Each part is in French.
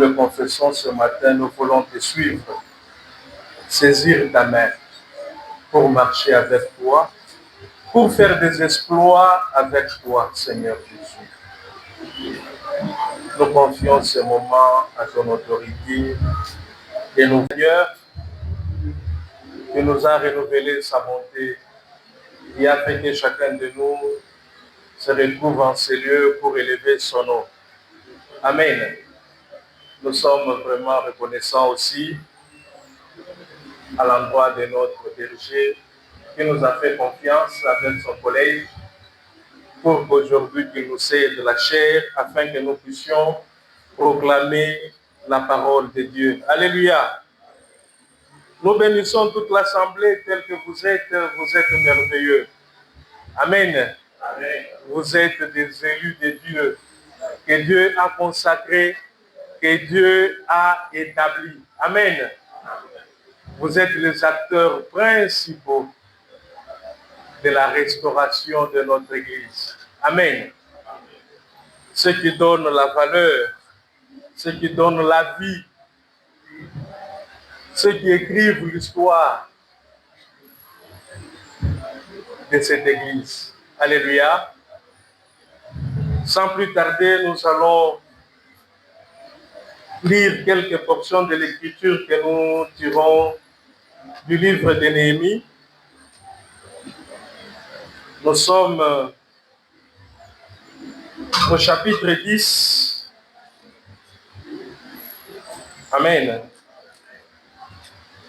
le confessons ce matin, nous voulons te suivre, saisir ta main pour marcher avec toi, pour faire des exploits avec toi, Seigneur Jésus. Nous confions ce moment à ton autorité et nous, Seigneur, qui nous a renouvelé sa bonté et a fait que chacun de nous se retrouve en ces lieux pour élever son nom. Amen. Nous sommes vraiment reconnaissants aussi à l'endroit de notre berger qui nous a fait confiance avec son collège pour qu'aujourd'hui qu'il nous cède la chair afin que nous puissions proclamer la parole de Dieu. Alléluia. Nous bénissons toute l'assemblée telle que vous êtes merveilleux. Amen. Amen. Vous êtes des élus de Dieu, que Dieu a consacrés, que Dieu a établis. Amen. Vous êtes les acteurs principaux de la restauration de notre Église. Amen. Ceux qui donnent la valeur, ceux qui donnent la vie, ceux qui écrivent l'histoire de cette Église. Alléluia. Sans plus tarder, nous allons lire quelques portions de l'Écriture que nous tirons du livre de Néhémie. Nous sommes au chapitre 10. Amen.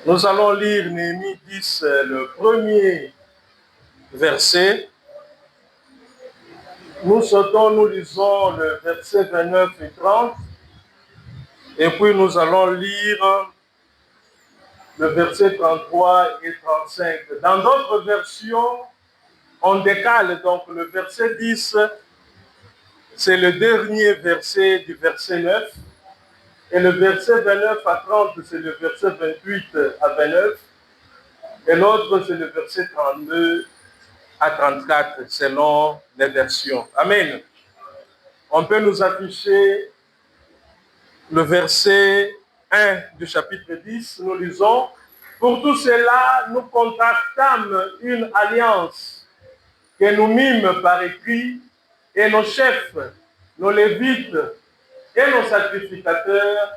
Nous allons lire Néhémie 10, le premier verset. Nous sautons, nous lisons le verset 29 et 30. Et puis nous allons lire le verset 33 et 35. Dans d'autres versions, on décale donc le verset 10. C'est le dernier verset du verset 9. Et le verset 29 à 30, c'est le verset 28 à 29. Et l'autre, c'est le verset 32 à 34, selon les versions. Amen. On peut nous afficher le verset 1 du chapitre 10. Nous lisons: pour tout cela, nous contractâmes une alliance que nous mîmes par écrit, et nos chefs, nos lévites et nos sacrificateurs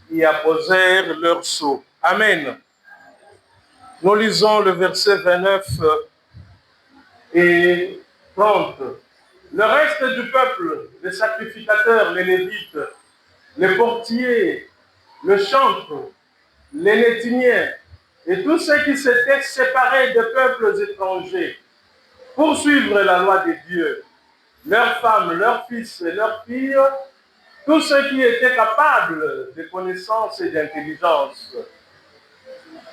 y apposèrent leur sceau. Amen. Nous lisons le verset 29 et 30. Le reste du peuple, les sacrificateurs, les lévites, les portiers, le chantre, les Néthiniens et tous ceux qui s'étaient séparés des peuples étrangers pour suivre la loi de Dieu, leurs femmes, leurs fils et leurs filles, tous ceux qui étaient capables de connaissance et d'intelligence,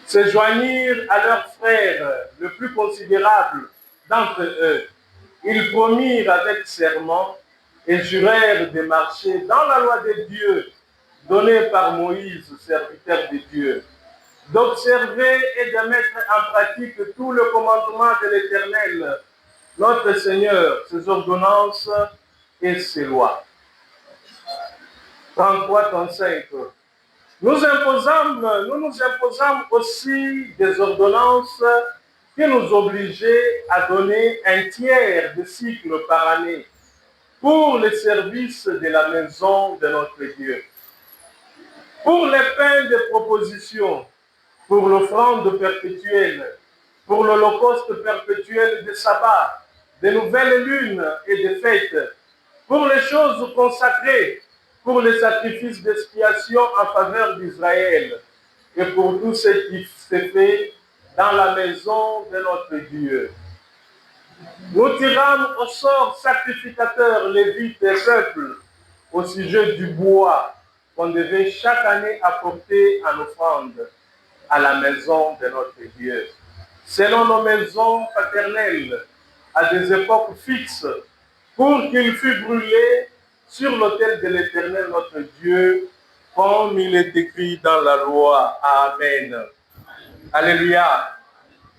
se joignirent à leurs frères le plus considérable d'entre eux. Ils promirent avec serment et jurèrent de marcher dans la loi de Dieu donnée par Moïse, serviteur de Dieu, d'observer et de mettre en pratique tout le commandement de l'Éternel, notre Seigneur, ses ordonnances et ses lois. 33-35. Nous nous imposâmes aussi des ordonnances qui nous obligeaient à donner un tiers de cycle par année pour le service de la maison de notre Dieu, pour les pains de proposition, pour l'offrande perpétuelle, pour l'holocauste perpétuel de sabbat, des nouvelles lunes et des fêtes, pour les choses consacrées, pour les sacrifices d'expiation en faveur d'Israël et pour tout ce qui s'est fait dans la maison de notre Dieu. Nous tirâmes au sort sacrificateurs, lévites et peuples au sujet du bois qu'on devait chaque année apporter en offrande à la maison de notre Dieu, selon nos maisons paternelles, à des époques fixes, pour qu'il fût brûlé sur l'autel de l'Éternel notre Dieu, comme il est écrit dans la loi. Amen. Alléluia.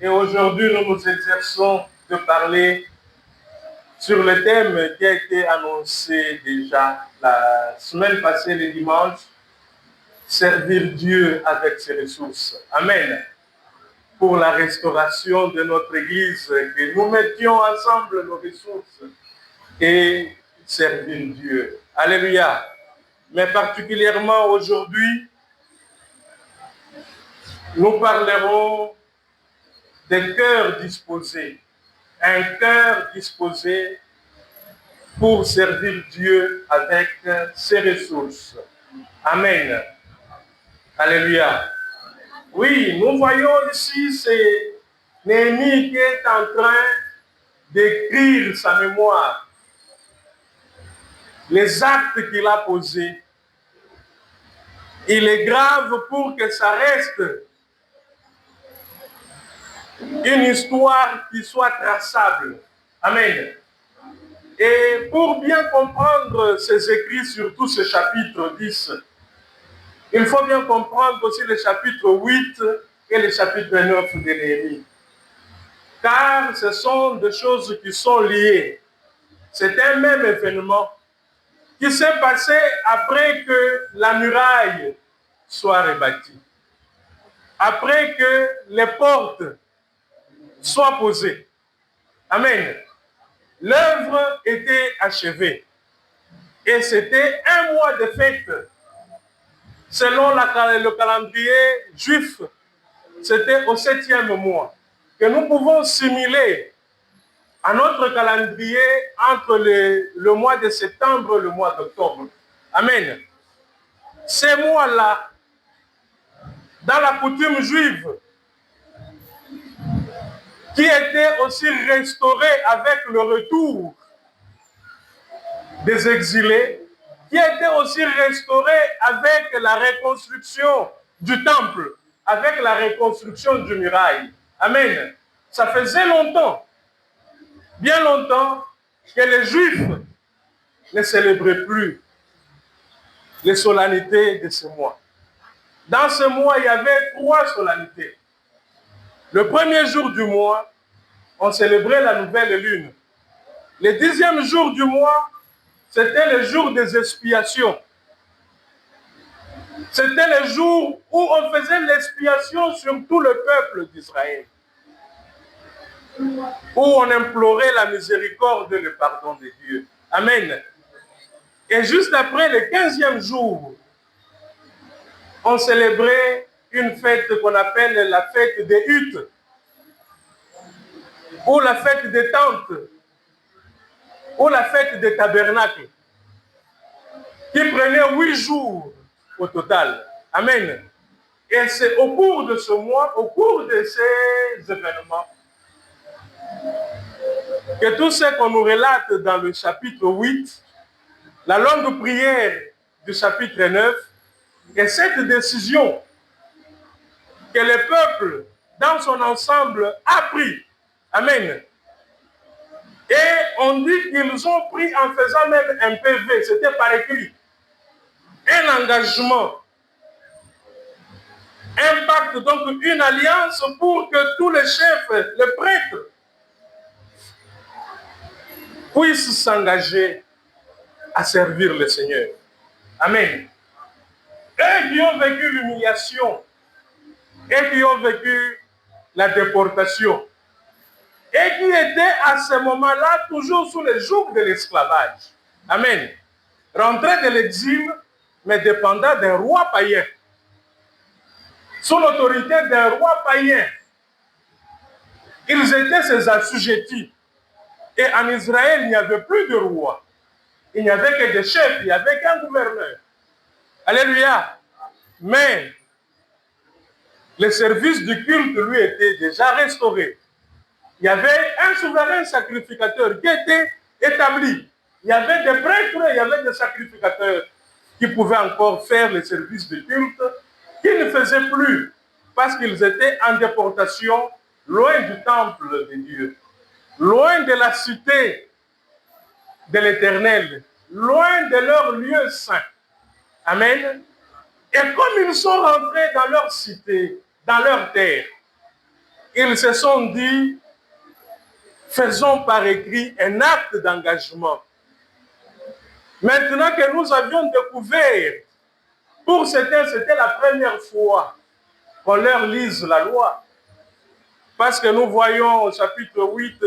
Et aujourd'hui, nous nous exerçons de parler sur le thème qui a été annoncé déjà la semaine passée, le dimanche, servir Dieu avec ses ressources. Amen. Pour la restauration de notre Église, que nous mettions ensemble nos ressources et servir Dieu. Alléluia. Mais particulièrement aujourd'hui, nous parlerons des cœurs disposés. Un cœur disposé pour servir Dieu avec ses ressources. Amen. Alléluia. Oui, nous voyons ici, c'est Néhémie qui est en train d'écrire sa mémoire, les actes qu'il a posés. Il est grave pour que ça reste une histoire qui soit traçable. Amen. Et pour bien comprendre ces écrits, surtout ce chapitre 10, il faut bien comprendre aussi le chapitre 8 et le chapitre 9 de Néhémie. Car ce sont des choses qui sont liées. C'est un même événement qui s'est passé après que la muraille soit rebâtie. Après que les portes soient posées. Amen. L'œuvre était achevée. Et c'était un mois de fête. Selon le calendrier juif, c'était au 7e mois que nous pouvons simuler à notre calendrier entre le mois de septembre et le mois d'octobre. Amen. Ces mois-là, dans la coutume juive, qui était aussi restaurée avec le retour des exilés, qui était aussi restaurée avec la reconstruction du temple, avec la reconstruction du muraille. Amen. Ça faisait longtemps, bien longtemps, que les Juifs ne célébraient plus les solennités de ce mois. Dans ce mois, il y avait 3 solennités. Le premier jour du mois, on célébrait la nouvelle lune. Le 10e jour du mois, c'était le jour des expiations. C'était le jour où on faisait l'expiation sur tout le peuple d'Israël. Où on implorait la miséricorde et le pardon de Dieu. Amen. Et juste après le 15e jour, on célébrait une fête qu'on appelle la fête des huttes, ou la fête des tentes, ou la fête des tabernacles, qui prenait 8 jours au total. Amen. Et c'est au cours de ce mois, au cours de ces événements, que tout ce qu'on nous relate dans le chapitre 8, la longue prière du chapitre 9, et cette décision que le peuple, dans son ensemble, a pris. Amen. Et on dit qu'ils ont pris en faisant même un PV, c'était par écrit, un engagement, un pacte, donc une alliance pour que tous les chefs, les prêtres, puissent s'engager à servir le Seigneur. Amen. Eux qui ont vécu l'humiliation, et qui ont vécu la déportation, et qui étaient à ce moment-là toujours sous le joug de l'esclavage. Amen. Rentrés de l'exil, mais dépendant d'un roi païen. Sous l'autorité d'un roi païen. Ils étaient ses assujettis. Et en Israël, il n'y avait plus de roi. Il n'y avait que des chefs, il n'y avait qu'un gouverneur. Alléluia. Mais le service du culte, lui, était déjà restauré. Il y avait un souverain sacrificateur qui était établi. Il y avait des prêtres, il y avait des sacrificateurs qui pouvaient encore faire le service de culte, qui ne faisaient plus parce qu'ils étaient en déportation loin du temple de Dieu, loin de la cité de l'Éternel, loin de leur lieu saint. Amen. Et comme ils sont rentrés dans leur cité, dans leur terre, ils se sont dit, faisons par écrit un acte d'engagement. Maintenant que nous avions découvert Pour certains, c'était la première fois qu'on leur lise la loi. Parce que nous voyons au chapitre 8,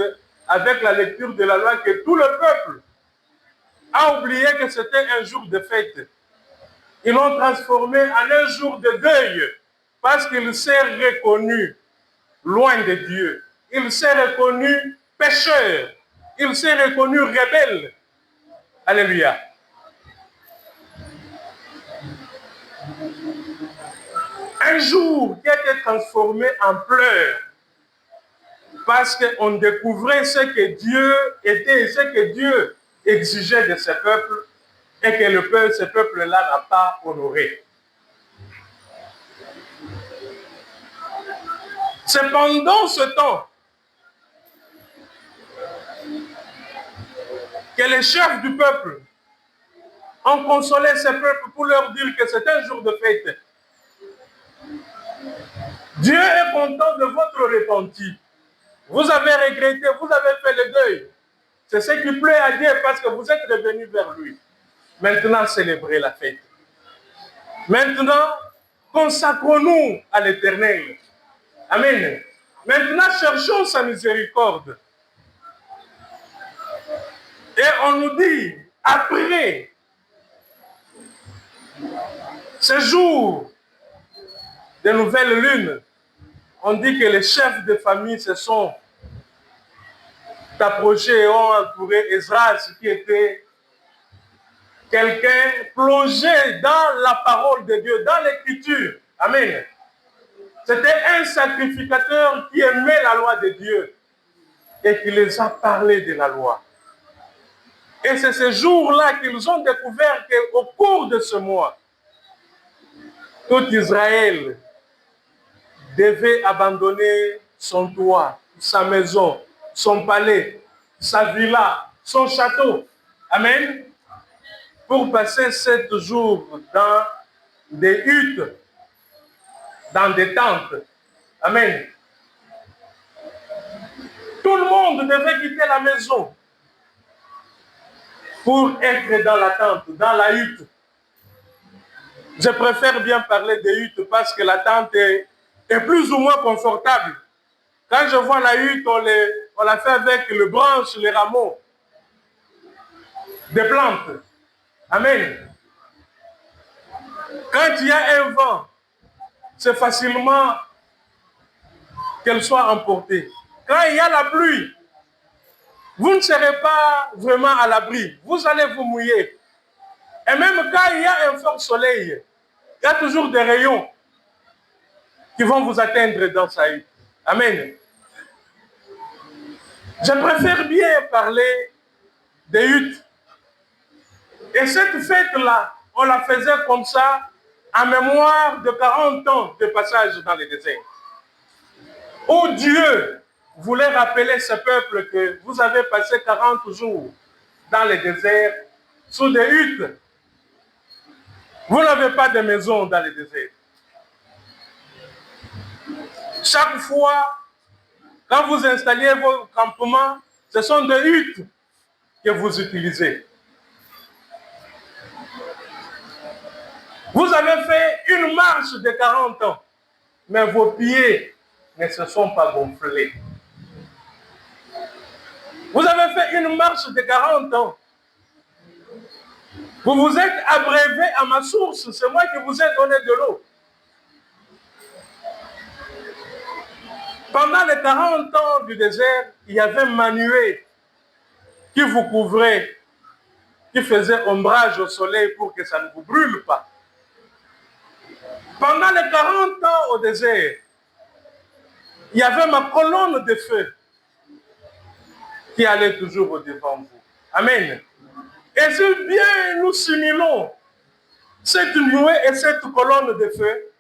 avec la lecture de la loi, que tout le peuple a oublié que c'était un jour de fête. Ils l'ont transformé en un jour de deuil parce qu'il s'est reconnu loin de Dieu. Il s'est reconnu pécheur. Il s'est reconnu rebelle. Alléluia. Un jour qui a été transformé en pleurs parce qu'on découvrait ce que Dieu était, ce que Dieu exigeait de ce peuple et que ce peuple-là n'a pas honoré. C'est pendant ce temps que les chefs du peuple ont consolé ce peuple pour leur dire que c'est un jour de fête. Dieu est content de votre repenti. Vous avez regretté, vous avez fait le deuil. C'est ce qui plaît à Dieu parce que vous êtes revenus vers lui. Maintenant, célébrez la fête. Maintenant, consacrons-nous à l'Éternel. Amen. Maintenant, cherchons sa miséricorde. Et on nous dit, après ce jour de nouvelle lune, on dit que les chefs de famille se sont approchés et ont entouré Esdras, qui était quelqu'un plongé dans la parole de Dieu, dans l'écriture. Amen. C'était un sacrificateur qui aimait la loi de Dieu et qui les a parlé de la loi. Et c'est ce jour-là qu'ils ont découvert qu'au cours de ce mois, tout Israël devait abandonner son toit, sa maison, son palais, sa villa, son château. Amen. Pour passer 7 jours dans des huttes, dans des tentes. Amen. Tout le monde devait quitter la maison pour être dans la tente, dans la hutte. Je préfère bien parler des huttes parce que la tente est plus ou moins confortable. Quand je vois la hutte, on la fait avec les branches, les rameaux des plantes. Amen. Quand il y a un vent, c'est facilement qu'elle soit emportée. Quand il y a la pluie, vous ne serez pas vraiment à l'abri. Vous allez vous mouiller. Et même quand il y a un fort soleil, il y a toujours des rayons qui vont vous atteindre dans sa hutte. Amen. Je préfère bien parler des huttes. Et cette fête-là, on la faisait comme ça, en mémoire de 40 ans de passage dans le désert. Où Dieu voulait rappeler ce peuple que vous avez passé 40 jours dans le désert, sous des huttes. Vous n'avez pas de maison dans le désert. Chaque fois, quand vous installez vos campements, ce sont des huttes que vous utilisez. Vous avez fait une marche de 40 ans, mais vos pieds ne se sont pas gonflés. Vous avez fait une marche de 40 ans. Vous vous êtes abrévé à ma source, c'est moi qui vous ai donné de l'eau. Pendant les 40 ans du désert, il y avait Manué qui vous couvrait, qui faisait ombrage au soleil pour que ça ne vous brûle pas. Pendant les 40 ans au désert, il y avait ma colonne de feu qui allait toujours au-devant vous. Amen. Et si bien nous simulons cette nuée et cette colonne de feu,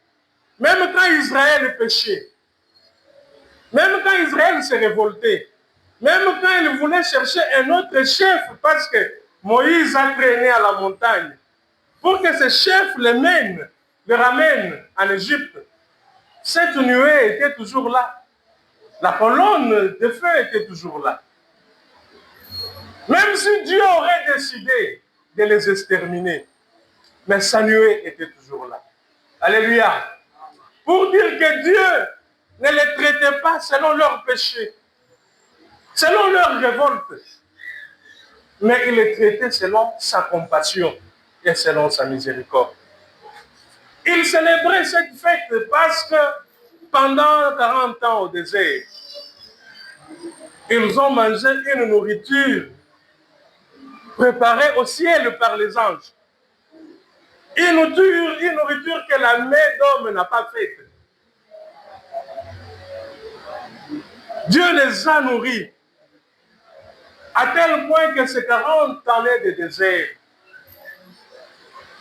même quand Israël péchait, même quand Israël s'est révolté, même quand il voulait chercher un autre chef, parce que Moïse a traîné à la montagne, pour que ce chef le ramène en Égypte, cette nuée était toujours là. La colonne de feu était toujours là. Même si Dieu aurait décidé de les exterminer, Mais sa nuée était toujours là. Alléluia. Pour dire que Dieu ne les traitait pas selon leurs péchés, selon leur révolte, mais il les traitait selon sa compassion et selon sa miséricorde. Ils célébraient cette fête parce que pendant 40 ans au désert, ils ont mangé une nourriture préparée au ciel par les anges. Une nourriture que la main d'homme n'a pas faite. Dieu les a nourris à tel point que ces 40 années de désert,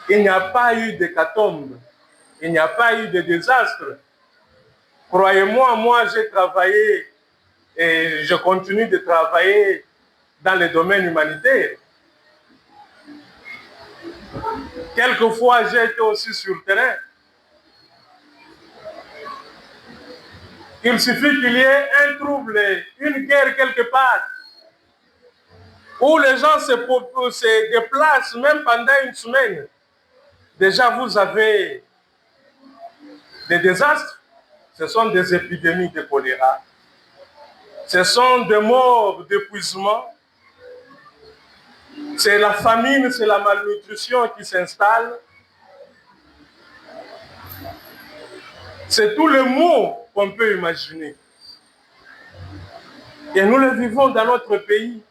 il n'y a pas eu d'hécatombe, il n'y a pas eu de désastre. Croyez-moi, moi j'ai travaillé et je continue de travailler dans le domaine humanitaire. Quelquefois, j'ai été aussi sur le terrain. Il suffit qu'il y ait un trouble, une guerre quelque part, où les gens se déplacent même pendant une semaine. Déjà, vous avez des désastres. Ce sont des épidémies de choléra. Ce sont des morts d'épuisement. C'est la famine, c'est la malnutrition qui s'installe. C'est tous les maux qu'on peut imaginer. Et nous le vivons dans notre pays.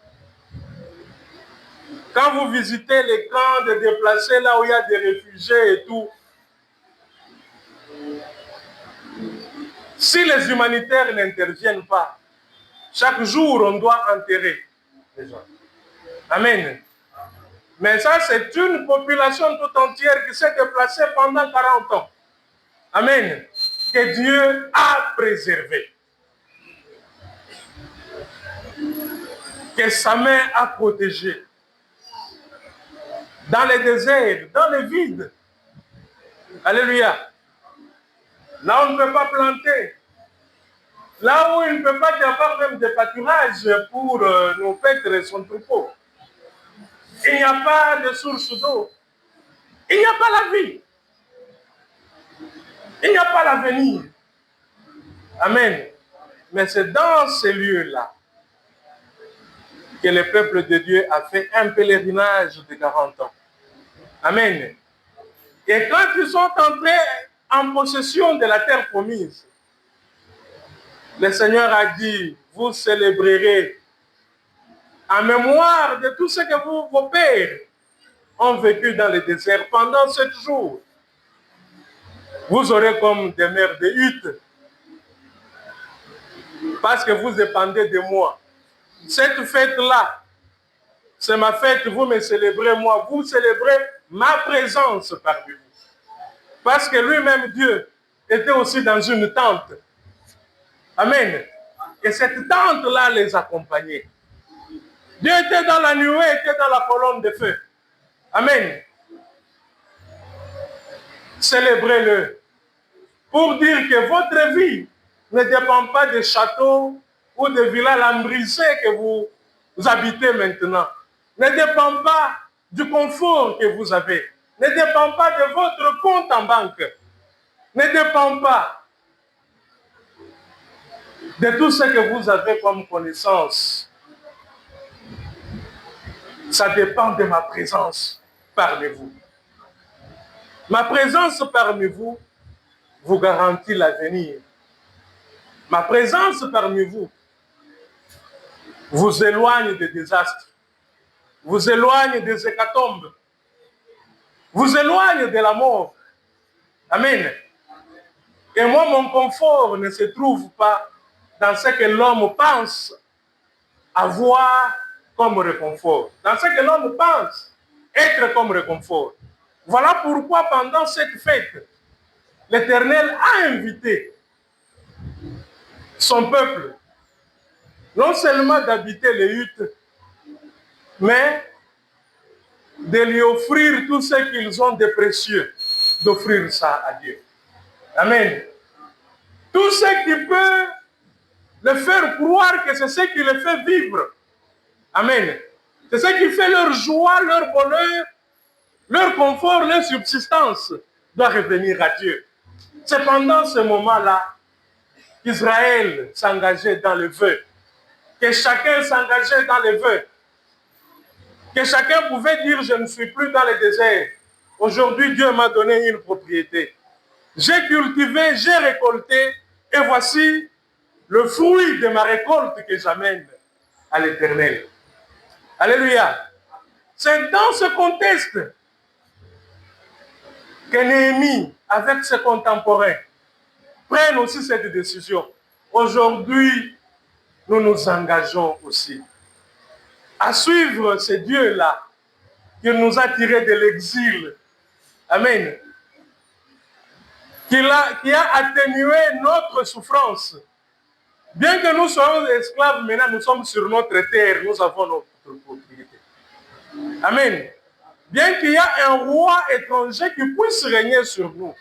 Quand vous visitez les camps de déplacés, là où il y a des réfugiés et tout, si les humanitaires n'interviennent pas, chaque jour, on doit enterrer les gens. Amen. Mais ça, c'est une population tout entière qui s'est déplacée pendant 40 ans. Amen. Que Dieu a préservé. Que sa main a protégé. Dans les déserts, dans les vides. Alléluia. Là où on ne peut pas planter. Là où il ne peut pas y avoir même des pâturages pour nos paîtres et son troupeau. Il n'y a pas de source d'eau. Il n'y a pas la vie. Il n'y a pas l'avenir. Amen. Mais c'est dans ces lieux-là que le peuple de Dieu a fait un pèlerinage de 40 ans. Amen. Et quand ils sont entrés en possession de la terre promise, le Seigneur a dit, vous célébrerez en mémoire de tout ce que vos pères ont vécu dans le désert pendant 7 jours. Vous aurez comme des mères de hutte parce que vous dépendez de moi. Cette fête-là, c'est ma fête, vous me célébrez moi, vous célébrez ma présence parmi vous. Parce que lui-même, Dieu, était aussi dans une tente. Amen. Et cette tente-là les accompagnait. Dieu était dans la nuée, était dans la colonne de feu. Amen. Célébrez-le. Pour dire que votre vie ne dépend pas des châteaux ou des villas lambrisées que vous habitez maintenant. Ne dépend pas du confort que vous avez. Ne dépend pas de votre compte en banque. Ne dépend pas de tout ce que vous avez comme connaissance. Ça dépend de ma présence parmi vous. Ma présence parmi vous vous garantit l'avenir. Ma présence parmi vous vous éloigne des désastres, vous éloigne des hécatombes, vous éloigne de la mort. Amen. Et moi, mon confort ne se trouve pas dans ce que l'homme pense avoir comme réconfort, dans ce que l'homme pense être comme réconfort. Voilà pourquoi pendant cette fête, l'Éternel a invité son peuple non seulement d'habiter les huttes, mais de lui offrir tout ce qu'ils ont de précieux, d'offrir ça à Dieu. Amen. Tout ce qui peut le faire croire que c'est ce qui le fait vivre. Amen. C'est ce qui fait leur joie, leur bonheur, Leur confort, leur subsistance doit revenir à Dieu. C'est pendant ce moment-là qu'Israël s'engageait dans le vœu, que chacun s'engageait dans le vœu, que chacun pouvait dire « je ne suis plus dans le désert. Aujourd'hui, Dieu m'a donné une propriété. J'ai cultivé, j'ai récolté, et voici le fruit de ma récolte que j'amène à l'Éternel. » Alléluia. C'est dans ce contexte que Néhémie, avec ses contemporains, prennent aussi cette décision. Aujourd'hui, nous nous engageons aussi à suivre ce Dieu-là qui nous a tirés de l'exil. Amen. Qui a atténué notre souffrance. Bien que nous soyons esclaves, maintenant nous sommes sur notre terre, nous avons notre propriété. Amen. Bien qu'il y ait un roi étranger qui puisse régner sur nous,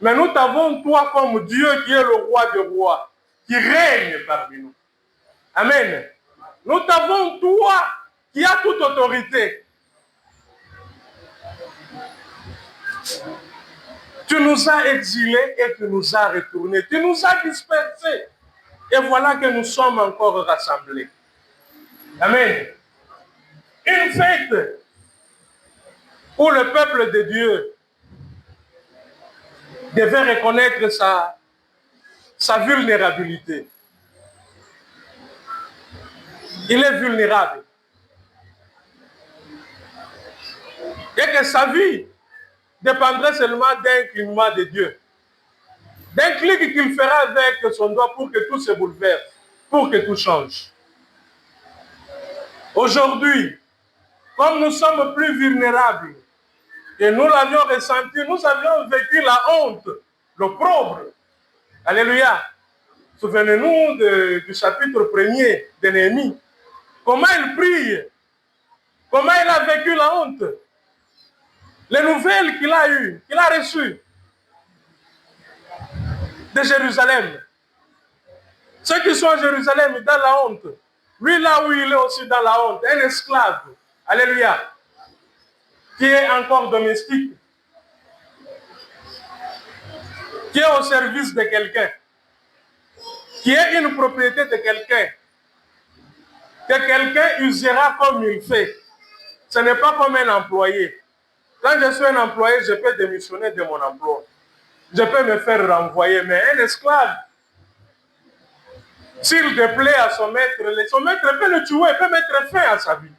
mais nous t'avons toi comme Dieu qui est le roi des rois, qui règne parmi nous. Amen. Nous t'avons toi qui as toute autorité. Tu nous as exilés et tu nous as retournés. Tu nous as dispersés. Et voilà que nous sommes encore rassemblés. Amen. Une fête où le peuple de Dieu devait reconnaître sa vulnérabilité. Il est vulnérable. Et que sa vie dépendrait seulement d'un clignement de Dieu. D'un clic qu'il fera avec son doigt pour que tout se bouleverse, pour que tout change. Aujourd'hui, comme nous sommes plus vulnérables, et nous l'avions ressenti, nous avions vécu la honte, l'opprobre. Alléluia. Souvenez-nous du chapitre 1er de Néhémie. Comment il prie, comment il a vécu la honte. Les nouvelles qu'il a eues, qu'il a reçues de Jérusalem. Ceux qui sont à Jérusalem dans la honte. Lui, là où il est aussi dans la honte, un esclave. Alléluia. Qui est encore domestique. Qui est au service de quelqu'un. Qui est une propriété de quelqu'un. Que quelqu'un usera comme il fait. Ce n'est pas comme un employé. Quand je suis un employé, je peux démissionner de mon emploi. Je peux me faire renvoyer. Mais un esclave, s'il déplaît à son maître peut le tuer, peut mettre fin à sa vie.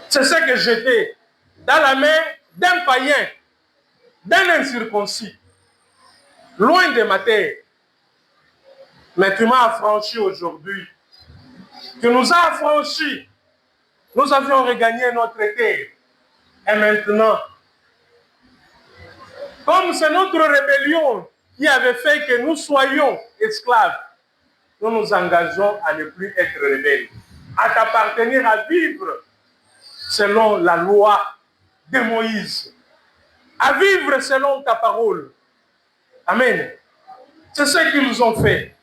C'est ce que j'étais dans la main d'un païen, d'un incirconcis, loin de ma terre. Mais tu m'as affranchi aujourd'hui. Tu nous as affranchis. Nous avions regagné notre terre. Et maintenant, comme c'est notre rébellion qui avait fait que nous soyons esclaves, nous nous engageons à ne plus être rebelles, à t'appartenir, à vivre selon la loi de Moïse, à vivre selon ta parole. Amen. C'est ce qu'ils ont fait.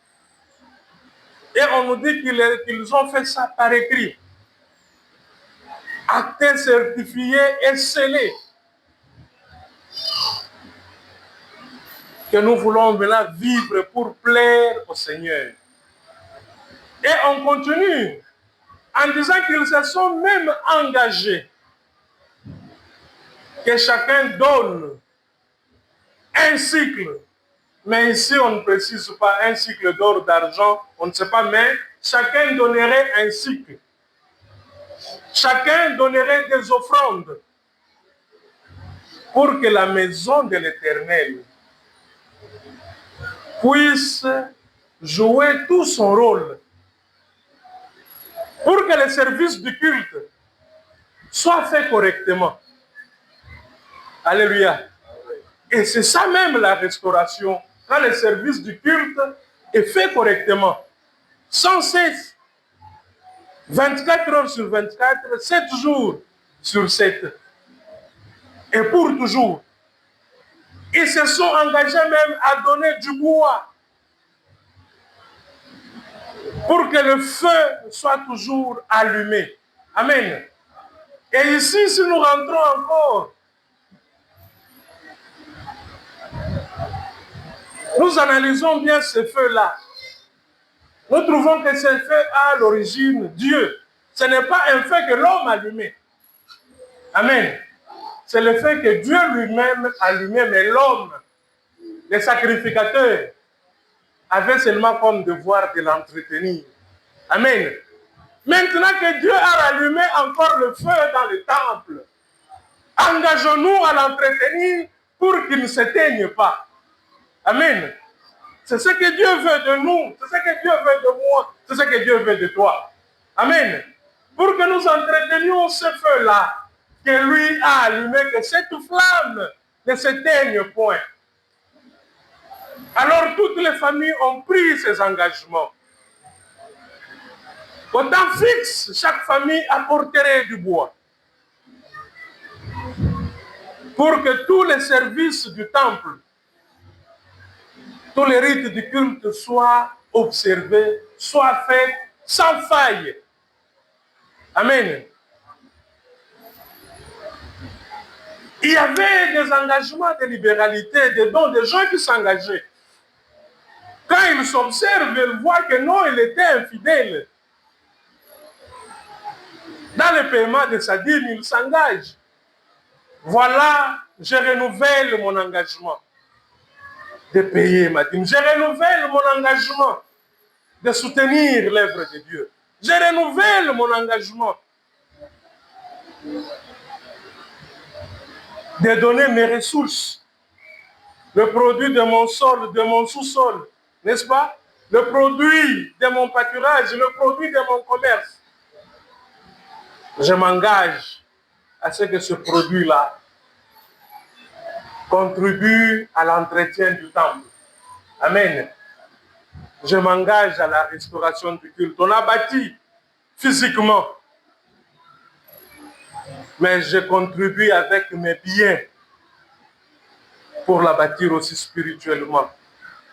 Et on nous dit qu'ils ont fait ça par écrit. Acté, certifié et scellé. Que nous voulons maintenant vivre pour plaire au Seigneur. Et on continue en disant qu'ils se sont même engagés. Que chacun donne un cycle. Mais ici, on ne précise pas un cycle d'or, d'argent, on ne sait pas, mais chacun donnerait un cycle. Chacun donnerait des offrandes pour que la maison de l'Éternel puisse jouer tout son rôle. Pour que le service du culte soit fait correctement. Alléluia. Et c'est ça même la restauration. Quand le service du culte est fait correctement. Sans cesse. 24 heures sur 24, 7 jours sur 7. Et pour toujours. Ils se sont engagés même à donner du bois. Pour que le feu soit toujours allumé. Amen. Et ici, si nous rentrons encore, nous analysons bien ce feu-là. Nous trouvons que ce feu a à l'origine Dieu. Ce n'est pas un feu que l'homme a allumé. Amen. C'est le fait que Dieu lui-même a allumé, mais l'homme, les sacrificateurs, avait seulement comme devoir de l'entretenir. Amen. Maintenant que Dieu a rallumé encore le feu dans le temple, engageons-nous à l'entretenir pour qu'il ne s'éteigne pas. Amen. C'est ce que Dieu veut de nous, c'est ce que Dieu veut de moi, c'est ce que Dieu veut de toi. Amen. Pour que nous entretenions ce feu-là, que lui a allumé, que cette flamme ne s'éteigne point. Alors toutes les familles ont pris ces engagements. Au temps fixe, chaque famille apporterait du bois pour que tous les services du temple, tous les rites du culte soient observés, soient faits sans faille. Amen. Il y avait des engagements de libéralité, des dons, des gens qui s'engageaient. Quand ils s'observent, ils voient que non, il était infidèle. Dans le paiement de sa dîme, il s'engage. Voilà, je renouvelle mon engagement de payer ma dîme. Je renouvelle mon engagement de soutenir l'œuvre de Dieu. Je renouvelle mon engagement de donner mes ressources, le produit de mon sol, de mon sous-sol, n'est-ce pas? Le produit de mon pâturage, le produit de mon commerce. Je m'engage à ce que ce produit-là contribue à l'entretien du temple. Amen. Je m'engage à la restauration du culte. On a bâti physiquement, mais je contribue avec mes biens pour la bâtir aussi spirituellement,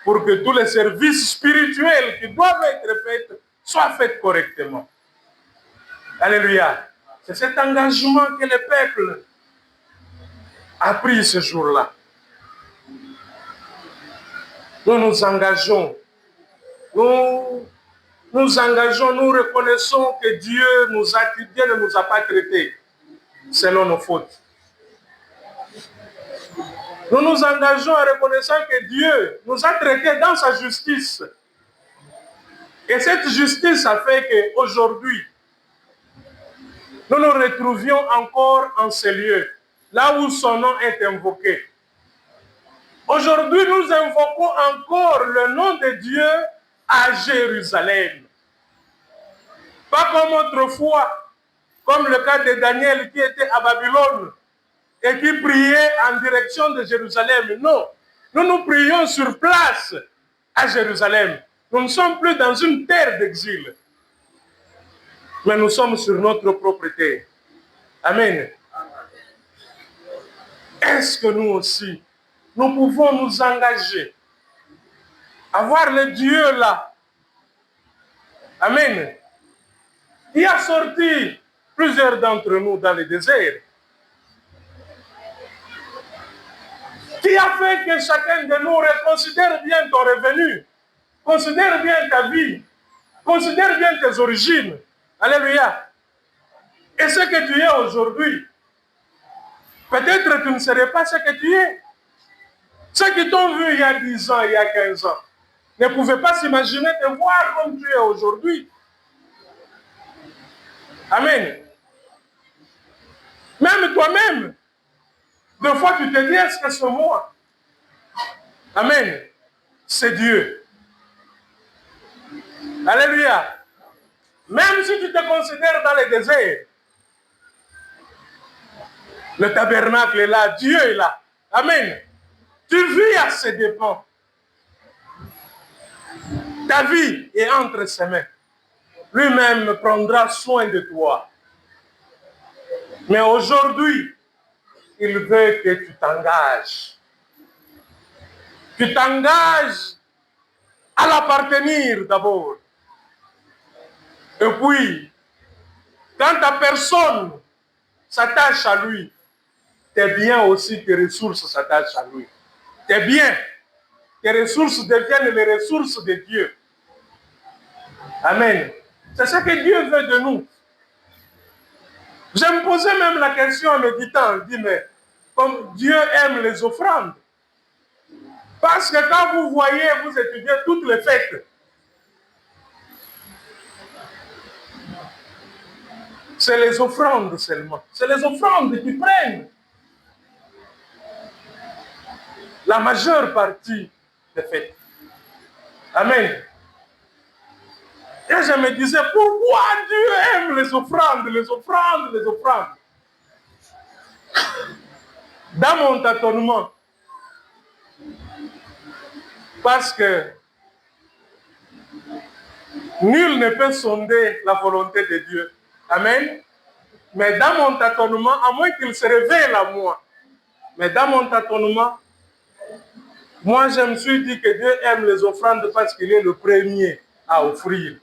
pour que tous les services spirituels qui doivent être faits soient faits correctement. Alléluia. C'est cet engagement que le peuple a pris ce jour-là. Nous nous engageons. Nous engageons, nous reconnaissons que Dieu ne nous a pas traités selon nos fautes. Nous nous engageons en reconnaissant que Dieu nous a traités dans sa justice. Et cette justice a fait qu'aujourd'hui, nous nous retrouvions encore en ces lieux, là où son nom est invoqué. Aujourd'hui, nous invoquons encore le nom de Dieu à Jérusalem. Pas comme autrefois, comme le cas de Daniel qui était à Babylone et qui priait en direction de Jérusalem. Non, nous prions sur place à Jérusalem. Nous ne sommes plus dans une terre d'exil, mais nous sommes sur notre propre terre. Amen. Est-ce que nous aussi, nous pouvons nous engager à voir le Dieu là, amen, qui a sorti plusieurs d'entre nous dans le désert, qui a fait que chacun de nous reconsidère bien ton revenu, considère bien ta vie, considère bien tes origines. Alléluia. Et ce que tu es aujourd'hui, peut-être tu ne serais pas ce que tu es. Ceux qui t'ont vu il y a 10 ans, il y a 15 ans, ne pouvaient pas s'imaginer te voir comme tu es aujourd'hui. Amen. Même toi-même, des fois tu te dis, est-ce que c'est moi? Amen. C'est Dieu. Alléluia. Même si tu te considères dans le désert, le tabernacle est là, Dieu est là. Amen. Tu vis à ses dépens. Ta vie est entre ses mains. Lui-même prendra soin de toi. Mais aujourd'hui, il veut que tu t'engages. Tu t'engages à l'appartenir d'abord. Et puis, quand ta personne s'attachent à lui, tes biens aussi, tes ressources s'attachent à lui. Tes biens, tes ressources deviennent les ressources de Dieu. Amen. C'est ce que Dieu veut de nous. Je me posais même la question en méditant, je dis, mais comme Dieu aime les offrandes, parce que quand vous voyez, vous étudiez toutes les fêtes, c'est les offrandes seulement. C'est les offrandes qui prennent la majeure partie des fêtes. Amen. Et je me disais, pourquoi Dieu aime les offrandes, les offrandes, les offrandes? Dans mon tâtonnement, parce que nul ne peut sonder la volonté de Dieu. Amen. Mais dans mon tâtonnement, à moins qu'il se révèle à moi, mais dans mon tâtonnement, moi je me suis dit que Dieu aime les offrandes parce qu'il est le premier à offrir.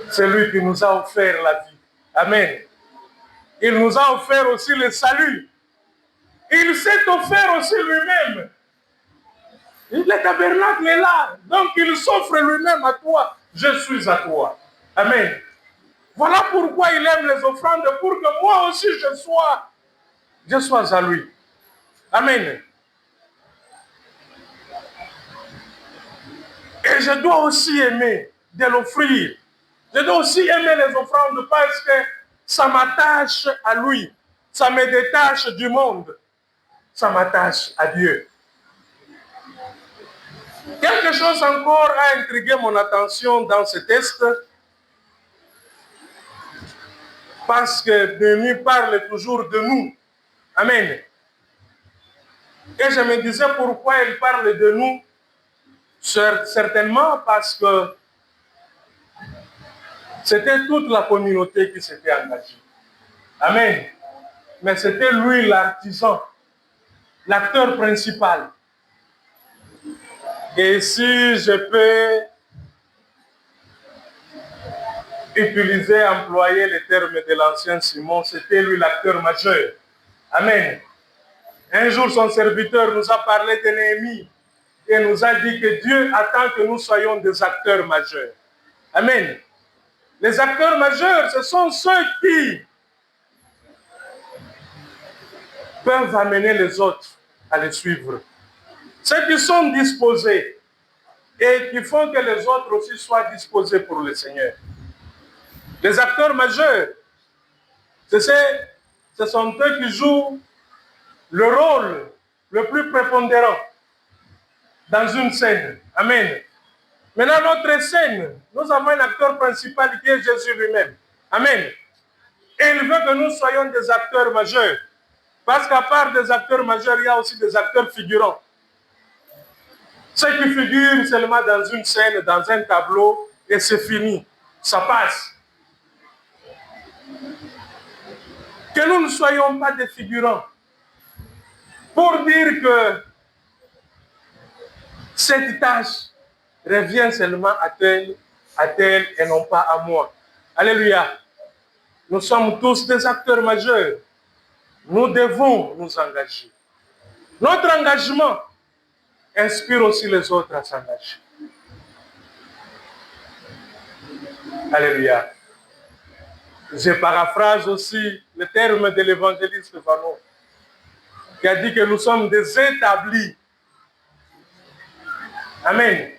C'est lui qui nous a offert la vie. Amen. Il nous a offert aussi le salut. Il s'est offert aussi lui-même. Le tabernacle est là. Donc il s'offre lui-même à toi. Je suis à toi. Amen. Voilà pourquoi il aime les offrandes, pour que moi aussi je sois à lui. Amen. Et je dois aussi aimer de l'offrir. Je dois aussi aimer les offrandes parce que ça m'attache à lui. Ça me détache du monde. Ça m'attache à Dieu. Quelque chose encore a intrigué mon attention dans ce texte. Parce que Denis parle toujours de nous. Amen. Et je me disais pourquoi il parle de nous. Certainement parce que c'était toute la communauté qui s'était engagée. Amen. Mais c'était lui l'artisan, l'acteur principal. Et si je peux employer les termes de l'ancien Simon, c'était lui l'acteur majeur. Amen. Un jour, son serviteur nous a parlé de Néhémie et nous a dit que Dieu attend que nous soyons des acteurs majeurs. Amen. Les acteurs majeurs, ce sont ceux qui peuvent amener les autres à les suivre. Ceux qui sont disposés et qui font que les autres aussi soient disposés pour le Seigneur. Les acteurs majeurs, ce sont eux qui jouent le rôle le plus prépondérant dans une scène. Amen. Maintenant, notre scène, nous avons un acteur principal qui est Jésus lui-même. Amen. Et il veut que nous soyons des acteurs majeurs. Parce qu'à part des acteurs majeurs, il y a aussi des acteurs figurants. Ceux qui figurent seulement dans une scène, dans un tableau, et c'est fini. Ça passe. Que nous ne soyons pas des figurants. Pour dire que cette tâche revient seulement à tel et non pas à moi. Alléluia. Nous sommes tous des acteurs majeurs. Nous devons nous engager. Notre engagement inspire aussi les autres à s'engager. Alléluia. Je paraphrase aussi le terme de l'évangéliste Vano, qui a dit que nous sommes des établis. Amen.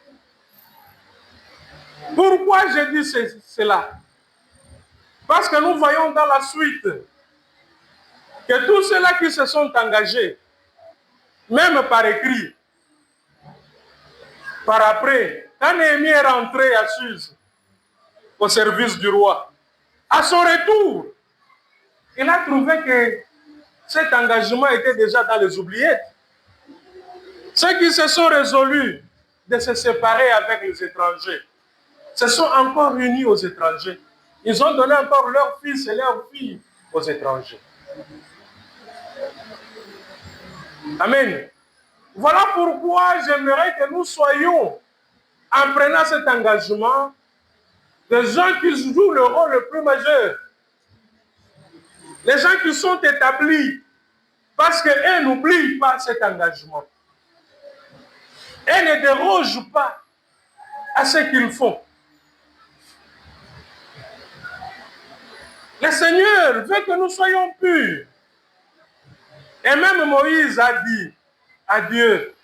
Pourquoi je dis cela? Parce que nous voyons dans la suite que tous ceux-là qui se sont engagés, même par écrit, par après, quand Néhémie est rentré à Suse, au service du roi, à son retour, il a trouvé que cet engagement était déjà dans les oubliettes. Ceux qui se sont résolus de se séparer avec les étrangers se sont encore unis aux étrangers. Ils ont donné encore leurs fils et leurs filles aux étrangers. Amen. Voilà pourquoi j'aimerais que nous soyons, en prenant cet engagement, Des gens qui jouent le rôle le plus majeur. Les gens qui sont établis parce qu'eux n'oublient pas cet engagement. Elles ne dérogent pas à ce qu'ils font. Le Seigneur veut que nous soyons purs. Et même Moïse a dit à Dieu,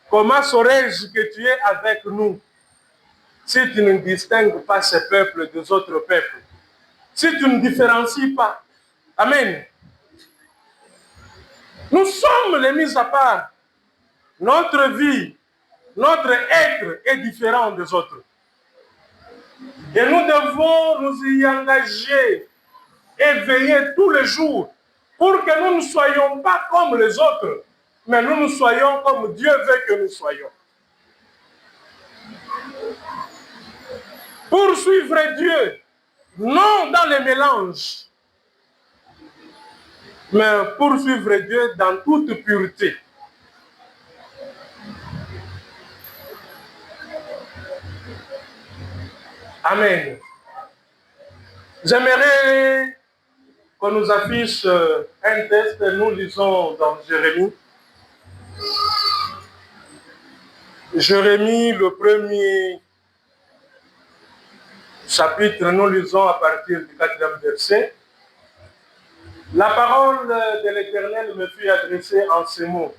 comment saurais-je que tu es avec nous si tu ne distingues pas ces peuples des autres peuples? Si tu ne différencies pas. Amen. Nous sommes les mis à part. Notre vie, notre être est différent des autres. Et nous devons nous y engager et veiller tous les jours pour que nous ne soyons pas comme les autres, mais nous soyons comme Dieu veut que nous soyons. Poursuivre Dieu, non dans les mélanges, mais poursuivre Dieu dans toute pureté. Amen. J'aimerais qu'on nous affiche un texte, nous lisons dans Jérémie. Jérémie, le premier chapitre, nous lisons à partir du 4e verset. La parole de l'Éternel me fut adressée en ces mots.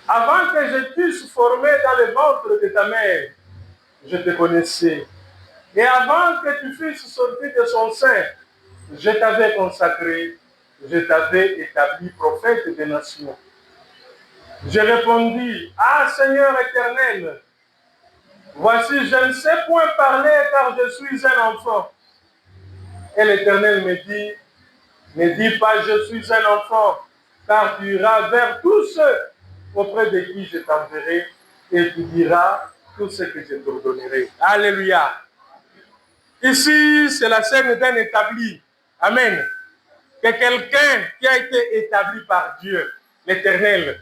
Avant que je puisse former dans le ventre de ta mère, je te connaissais. Et avant que tu fusses sorti de son sein, je t'avais consacré, je t'avais établi prophète des nations. Je répondis, ah Seigneur éternel, voici, je ne sais point parler car je suis un enfant. Et l'Éternel me dit, ne dis pas je suis un enfant, car tu iras vers tous ceux auprès de qui je t'enverrai et tu diras tout ce que je t'ordonnerai. Alléluia. Ici, c'est la scène d'un établi. Amen. Que quelqu'un qui a été établi par Dieu, l'Éternel.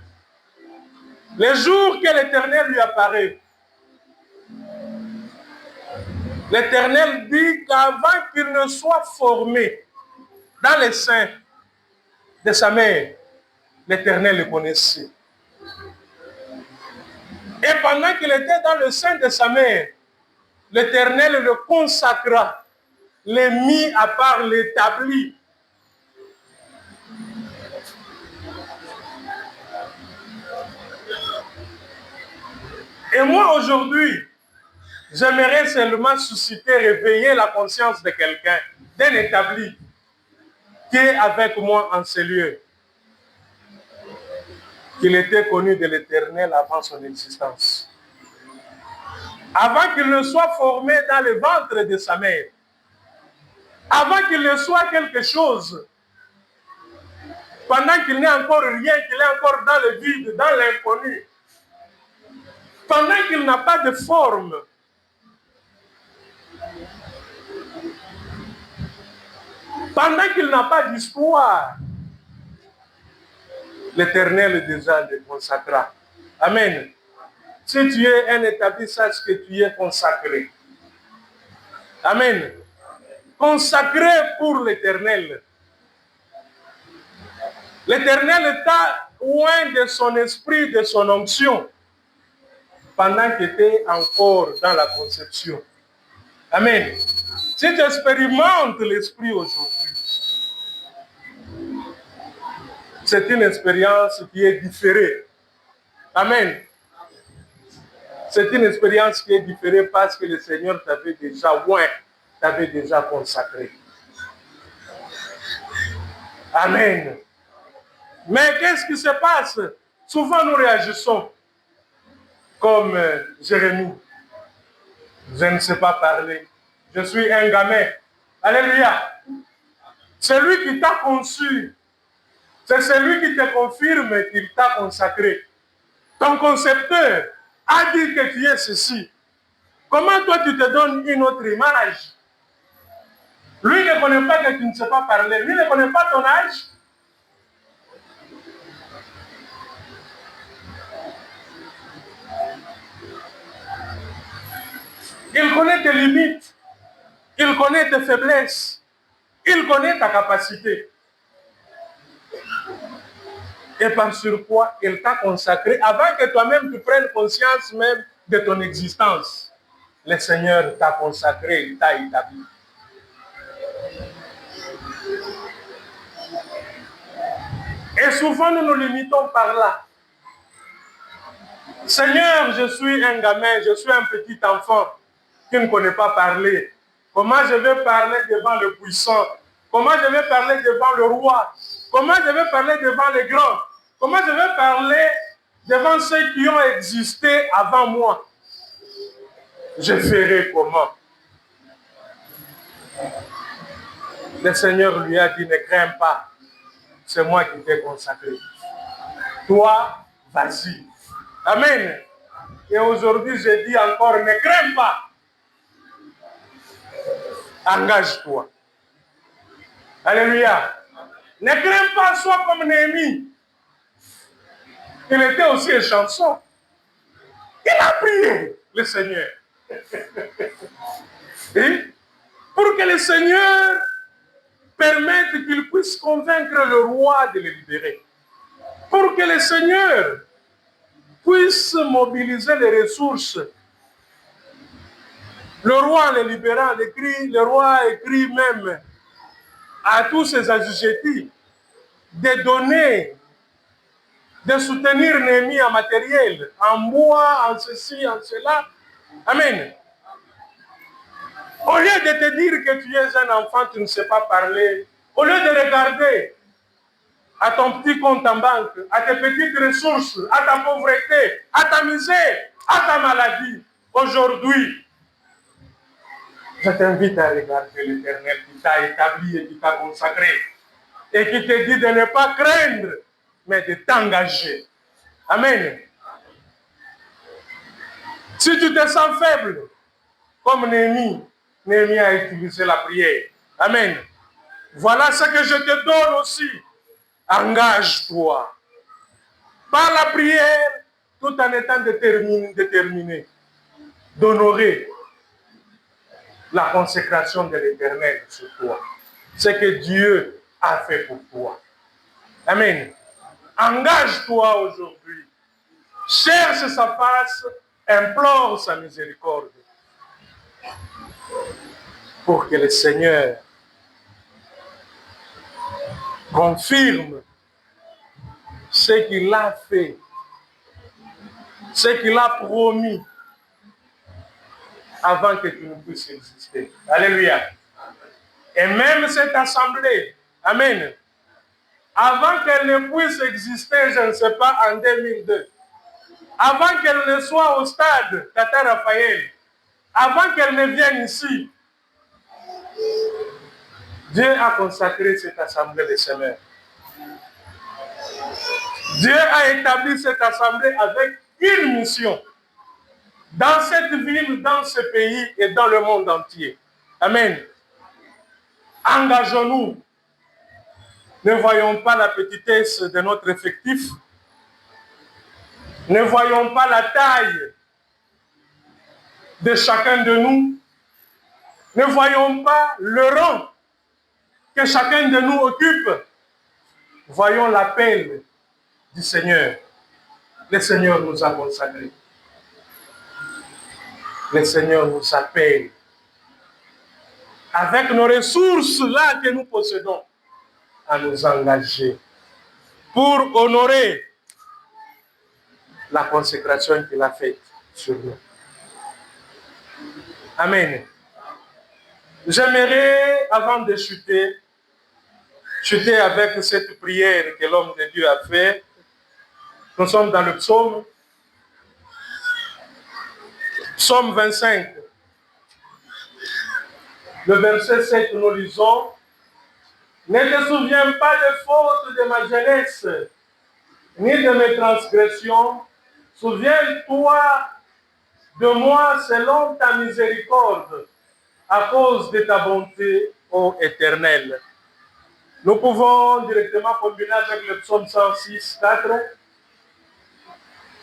Le jour que l'Éternel lui apparaît, l'Éternel dit qu'avant qu'il ne soit formé dans les seins de sa mère, l'Éternel le connaissait. Et pendant qu'il était dans le sein de sa mère, l'Éternel le consacra, le mit à part, l'établit. Et moi aujourd'hui, j'aimerais seulement susciter, réveiller la conscience de quelqu'un, d'un établi, qui est avec moi en ces lieux. Qu'il était connu de l'Éternel avant son existence. Avant qu'il ne soit formé dans le ventre de sa mère. Avant qu'il ne soit quelque chose. Pendant qu'il n'est encore rien, qu'il est encore dans le vide, dans l'inconnu. Pendant qu'il n'a pas de forme. Pendant qu'il n'a pas d'histoire. L'Éternel déjà le consacra. Amen. Si tu es un établi, sache que tu es consacré. Amen. Consacré pour l'Éternel. L'Éternel t'a loin de son esprit, de son onction, pendant que tu es encore dans la conception. Amen. Si tu expérimentes l'esprit aujourd'hui, c'est une expérience qui est différée. Amen. C'est une expérience qui est différée parce que le Seigneur t'avait déjà loin, t'avait déjà consacré. Amen. Mais qu'est-ce qui se passe? Souvent nous réagissons comme Jérémie. Je ne sais pas parler. Je suis un gamin. Alléluia. C'est lui qui t'a conçu. C'est celui qui te confirme qu'il t'a consacré. Ton concepteur a dit que tu es ceci. Comment toi tu te donnes une autre image? Lui ne connaît pas que tu ne sais pas parler. Lui ne connaît pas ton âge. Il connaît tes limites. Il connaît tes faiblesses. Il connaît ta capacité. Et par surcroît, il t'a consacré avant que toi-même tu prennes conscience même de ton existence. Le Seigneur t'a consacré, il t'a établi. Et souvent, nous nous limitons par là. Seigneur, je suis un gamin, je suis un petit enfant qui ne connaît pas parler. Comment je vais parler devant le puissant? Comment je vais parler devant le roi? Comment je vais parler devant les grands? Comment je vais parler devant ceux qui ont existé avant moi? Je ferai comment? Le Seigneur lui a dit, ne crains pas, c'est moi qui t'ai consacré. Toi, vas-y. Amen. Et aujourd'hui, je dis encore, ne crains pas. Engage-toi. Alléluia. Ne crains pas, sois comme Néhémie. Il était aussi un chanson. Il a prié le Seigneur. Et pour que le Seigneur permette qu'il puisse convaincre le roi de le libérer. Pour que le Seigneur puisse mobiliser les ressources. Le roi, en le libérant, le roi écrit même à tous ses assujettis de donner, de soutenir Néhémie en matériel, en bois, en ceci, en cela. Amen. Au lieu de te dire que tu es un enfant, tu ne sais pas parler, au lieu de regarder à ton petit compte en banque, à tes petites ressources, à ta pauvreté, à ta misère, à ta maladie, aujourd'hui, je t'invite à regarder l'Éternel qui t'a établi et qui t'a consacré et qui te dit de ne pas craindre, mais de t'engager. Amen. Si tu te sens faible, comme Néhémie, Néhémie a utilisé la prière. Amen. Voilà ce que je te donne aussi. Engage-toi. Par la prière, tout en étant déterminé d'honorer la consécration de l'Éternel sur toi. Ce que Dieu a fait pour toi. Amen. Engage-toi aujourd'hui. Cherche sa face, implore sa miséricorde. Pour que le Seigneur confirme ce qu'il a fait, ce qu'il a promis avant que tu ne puisses exister. Alléluia. Et même cette assemblée, amen, avant qu'elle ne puisse exister, je ne sais pas, en 2002, avant qu'elle ne soit au stade Tata Raphaël, avant qu'elle ne vienne ici, Dieu a consacré cette assemblée des Seigneurs. Dieu a établi cette assemblée avec une mission. Dans cette ville, dans ce pays et dans le monde entier. Amen. Engageons-nous. Ne voyons pas la petitesse de notre effectif. Ne voyons pas la taille de chacun de nous. Ne voyons pas le rang que chacun de nous occupe. Voyons l'appel du Seigneur. Le Seigneur nous a consacrés. Le Seigneur nous appelle. Avec nos ressources là que nous possédons, à nous engager pour honorer la consécration qu'il a faite sur nous. Amen. J'aimerais, avant de chuter avec cette prière que l'homme de Dieu a faite. Nous sommes dans le psaume 25. Le verset 7, nous lisons: ne te souviens pas des fautes de ma jeunesse, ni de mes transgressions. Souviens-toi de moi selon ta miséricorde, à cause de ta bonté, ô Éternel. Nous pouvons directement combiner avec le psaume 106, 4.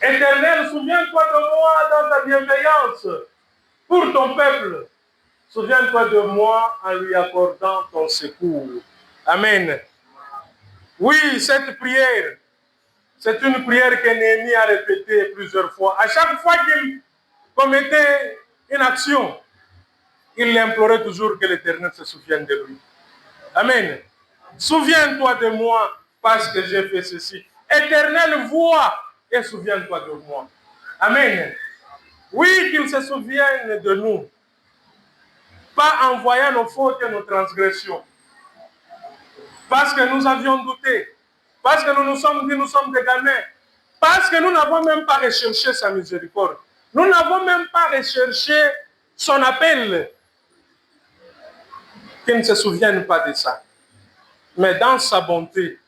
Éternel, souviens-toi de moi dans ta bienveillance. pour ton peuple. Souviens-toi de moi en lui accordant ton secours. Amen. Oui, cette prière, c'est une prière que Néhémie a répétée plusieurs fois. À chaque fois qu'il commettait une action, il implorait toujours que l'Éternel se souvienne de lui. Amen. Souviens-toi de moi parce que j'ai fait ceci. Éternel, vois et souviens-toi de moi. Amen. Oui, qu'il se souvienne de nous. Pas en voyant nos fautes et nos transgressions. Parce que nous avions douté. Parce que nous nous sommes dit, nous sommes des gamins. Parce que nous n'avons même pas recherché sa miséricorde. Nous n'avons même pas recherché son appel. Qu'il ne se souvienne pas de ça. Mais dans sa bonté,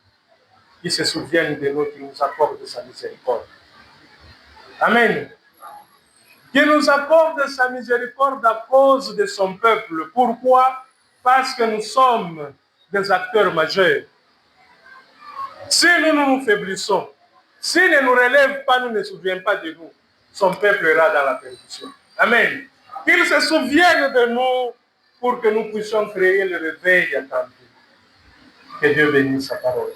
qu'il se souvienne de nous, qu'il nous accorde sa miséricorde. Amen. Qu'il nous accorde sa miséricorde à cause de son peuple. Pourquoi? Parce que nous sommes des acteurs majeurs. Si nous faiblissons, s'il ne nous relève pas, nous ne nous souviens pas de nous, son peuple ira dans la perdition. Amen. Qu'il se souvienne de nous pour que nous puissions créer le réveil attendu. Que Dieu bénisse sa parole.